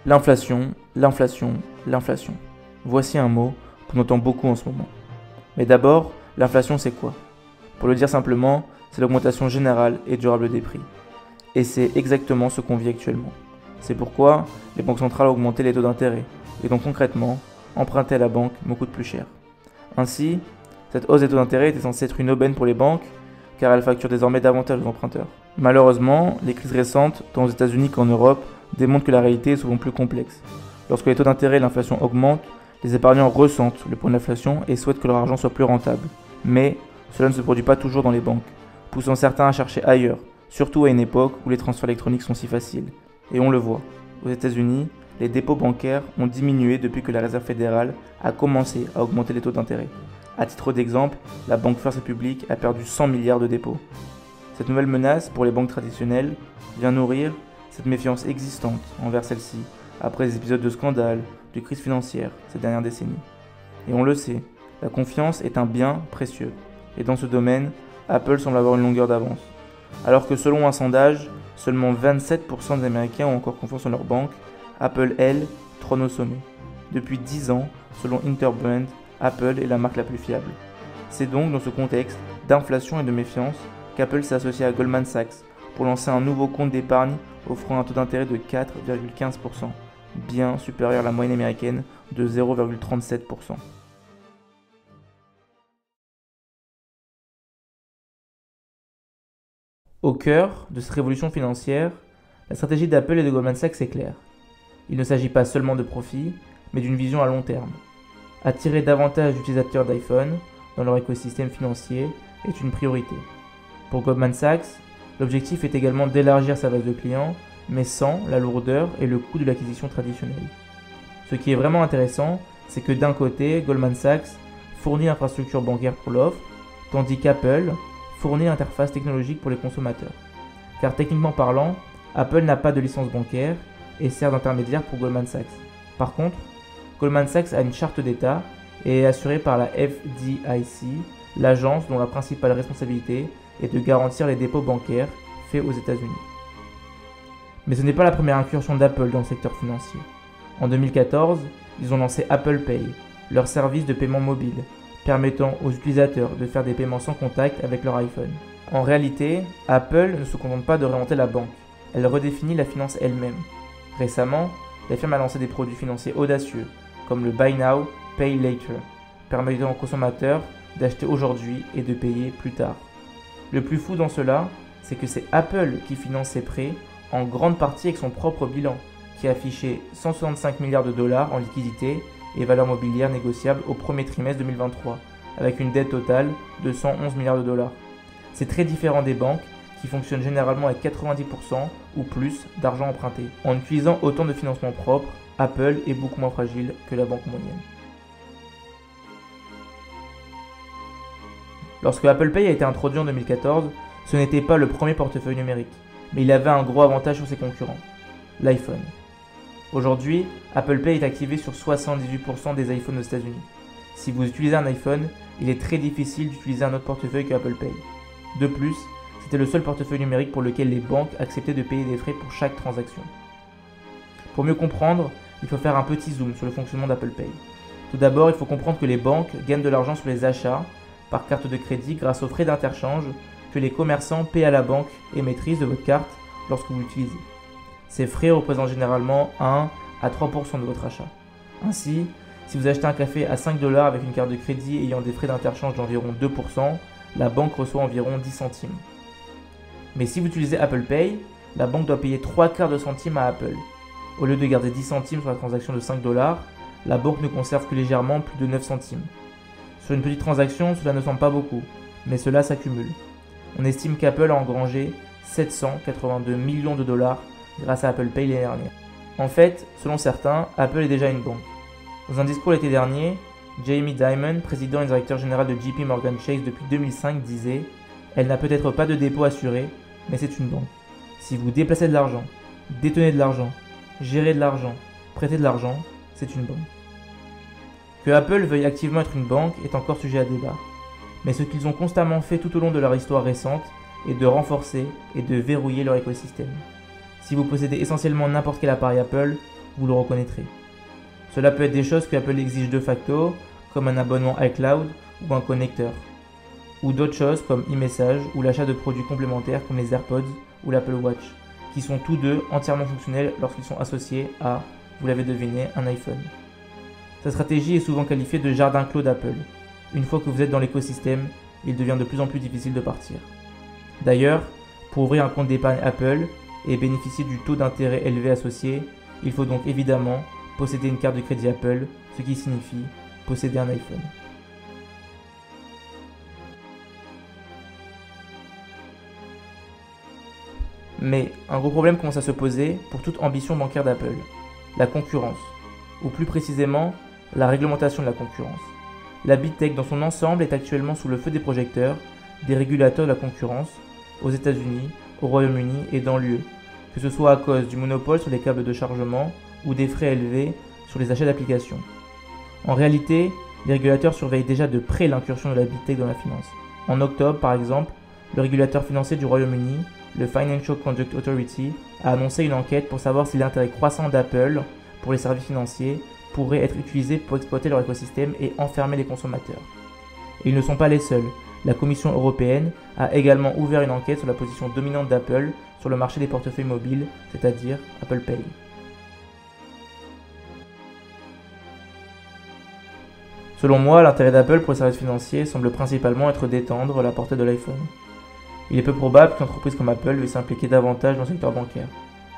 L'inflation, l'inflation, l'inflation. Voici un mot qu'on entend beaucoup en ce moment. Mais d'abord, l'inflation c'est quoi? Pour le dire simplement, c'est l'augmentation générale et durable des prix. Et c'est exactement ce qu'on vit actuellement. C'est pourquoi les banques centrales ont augmenté les taux d'intérêt. Et donc concrètement, emprunter à la banque me coûte plus cher. Ainsi, cette hausse des taux d'intérêt était censée être une aubaine pour les banques, car elles facturent désormais davantage aux emprunteurs. Malheureusement, les crises récentes, tant aux États-Unis qu'en Europe, démontrent que la réalité est souvent plus complexe. Lorsque les taux d'intérêt et l'inflation augmentent, les épargnants ressentent le poids de l'inflation et souhaitent que leur argent soit plus rentable. Mais cela ne se produit pas toujours dans les banques, poussant certains à chercher ailleurs, surtout à une époque où les transferts électroniques sont si faciles. Et on le voit, aux États-Unis, les dépôts bancaires ont diminué depuis que la Réserve fédérale a commencé à augmenter les taux d'intérêt. À titre d'exemple, la Banque First Republic a perdu 100 milliards de dépôts. Cette nouvelle menace pour les banques traditionnelles vient nourrir cette méfiance existante envers celle-ci après les épisodes de scandale, de crise financière ces dernières décennies. Et on le sait, la confiance est un bien précieux. Et dans ce domaine, Apple semble avoir une longueur d'avance. Alors que selon un sondage, seulement 27% des Américains ont encore confiance en leur banque, Apple, elle, trône au sommet. Depuis 10 ans, selon Interbrand, Apple est la marque la plus fiable. C'est donc dans ce contexte d'inflation et de méfiance qu'Apple s'est associé à Goldman Sachs pour lancer un nouveau compte d'épargne offrant un taux d'intérêt de 4,15%, bien supérieur à la moyenne américaine de 0,37%. Au cœur de cette révolution financière, la stratégie d'Apple et de Goldman Sachs est claire. Il ne s'agit pas seulement de profit, mais d'une vision à long terme. Attirer davantage d'utilisateurs d'iPhone dans leur écosystème financier est une priorité. Pour Goldman Sachs, l'objectif est également d'élargir sa base de clients, mais sans la lourdeur et le coût de l'acquisition traditionnelle. Ce qui est vraiment intéressant, c'est que d'un côté, Goldman Sachs fournit l'infrastructure bancaire pour l'offre, tandis qu'Apple fournit l'interface technologique pour les consommateurs. Car techniquement parlant, Apple n'a pas de licence bancaire et sert d'intermédiaire pour Goldman Sachs. Par contre, Goldman Sachs a une charte d'État et est assuré par la FDIC, l'agence dont la principale responsabilité est de garantir les dépôts bancaires faits aux États-Unis. Mais ce n'est pas la première incursion d'Apple dans le secteur financier. En 2014, ils ont lancé Apple Pay, leur service de paiement mobile, permettant aux utilisateurs de faire des paiements sans contact avec leur iPhone. En réalité, Apple ne se contente pas de réinventer la banque, elle redéfinit la finance elle-même. Récemment, la firme a lancé des produits financiers audacieux, comme le Buy Now, Pay Later, permettant aux consommateurs d'acheter aujourd'hui et de payer plus tard. Le plus fou dans cela, c'est que c'est Apple qui finance ses prêts en grande partie avec son propre bilan, qui a affiché 165 milliards de dollars en liquidités et valeurs mobilières négociables au premier trimestre 2023, avec une dette totale de 111 milliards de dollars. C'est très différent des banques qui fonctionnent généralement avec 90% ou plus d'argent emprunté. En utilisant autant de financement propre, Apple est beaucoup moins fragile que la banque moyenne. Lorsque Apple Pay a été introduit en 2014, ce n'était pas le premier portefeuille numérique, mais il avait un gros avantage sur ses concurrents, l'iPhone. Aujourd'hui, Apple Pay est activé sur 78% des iPhones aux États-Unis. Si vous utilisez un iPhone, il est très difficile d'utiliser un autre portefeuille que Apple Pay. De plus, c'était le seul portefeuille numérique pour lequel les banques acceptaient de payer des frais pour chaque transaction. Pour mieux comprendre, il faut faire un petit zoom sur le fonctionnement d'Apple Pay. Tout d'abord, il faut comprendre que les banques gagnent de l'argent sur les achats par carte de crédit grâce aux frais d'interchange que les commerçants paient à la banque émettrice de votre carte lorsque vous l'utilisez. Ces frais représentent généralement 1 à 3% de votre achat. Ainsi, si vous achetez un café à 5$ avec une carte de crédit ayant des frais d'interchange d'environ 2%, la banque reçoit environ 10 centimes. Mais si vous utilisez Apple Pay, la banque doit payer 3/4 de centimes à Apple. Au lieu de garder 10 centimes sur la transaction de 5$, la banque ne conserve que légèrement plus de 9 centimes. Sur une petite transaction, cela ne semble pas beaucoup, mais cela s'accumule. On estime qu'Apple a engrangé 782 millions de dollars grâce à Apple Pay l'année dernière. En fait, selon certains, Apple est déjà une banque. Dans un discours l'été dernier, Jamie Dimon, président et directeur général de JP Morgan Chase depuis 2005, disait « Elle n'a peut-être pas de dépôt assuré, mais c'est une banque. Si vous déplacez de l'argent, détenez de l'argent, gérez de l'argent, prêtez de l'argent, c'est une banque. » Que Apple veuille activement être une banque est encore sujet à débat. Mais ce qu'ils ont constamment fait tout au long de leur histoire récente est de renforcer et de verrouiller leur écosystème. Si vous possédez essentiellement n'importe quel appareil Apple, vous le reconnaîtrez. Cela peut être des choses que Apple exige de facto, comme un abonnement iCloud ou un connecteur, ou d'autres choses comme e-message ou l'achat de produits complémentaires comme les AirPods ou l'Apple Watch, qui sont tous deux entièrement fonctionnels lorsqu'ils sont associés à, vous l'avez deviné, un iPhone. Cette stratégie est souvent qualifiée de jardin clos d'Apple. Une fois que vous êtes dans l'écosystème, il devient de plus en plus difficile de partir. D'ailleurs, pour ouvrir un compte d'épargne Apple et bénéficier du taux d'intérêt élevé associé, il faut donc évidemment posséder une carte de crédit Apple, ce qui signifie posséder un iPhone. Mais un gros problème commence à se poser pour toute ambition bancaire d'Apple, la concurrence, ou plus précisément, la réglementation de la concurrence. La Big Tech dans son ensemble est actuellement sous le feu des projecteurs, des régulateurs de la concurrence, aux États-Unis, au Royaume-Uni et dans l'UE, que ce soit à cause du monopole sur les câbles de chargement ou des frais élevés sur les achats d'applications. En réalité, les régulateurs surveillent déjà de près l'incursion de la Big Tech dans la finance. En octobre, par exemple, le régulateur financier du Royaume-Uni, le Financial Conduct Authority, a annoncé une enquête pour savoir si l'intérêt croissant d'Apple pour les services financiers pourrait être utilisé pour exploiter leur écosystème et enfermer les consommateurs. Et ils ne sont pas les seuls. La Commission européenne a également ouvert une enquête sur la position dominante d'Apple sur le marché des portefeuilles mobiles, c'est-à-dire Apple Pay. Selon moi, l'intérêt d'Apple pour les services financiers semble principalement être d'étendre la portée de l'iPhone. Il est peu probable qu'une entreprise comme Apple veuille s'impliquer davantage dans le secteur bancaire.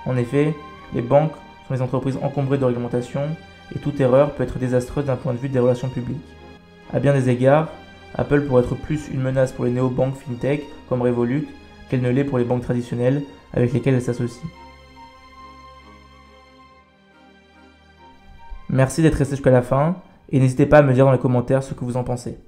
En effet, les banques sont des entreprises encombrées de réglementation et toute erreur peut être désastreuse d'un point de vue des relations publiques. À bien des égards, Apple pourrait être plus une menace pour les néobanques fintech comme Revolut qu'elle ne l'est pour les banques traditionnelles avec lesquelles elle s'associe. Merci d'être resté jusqu'à la fin et n'hésitez pas à me dire dans les commentaires ce que vous en pensez.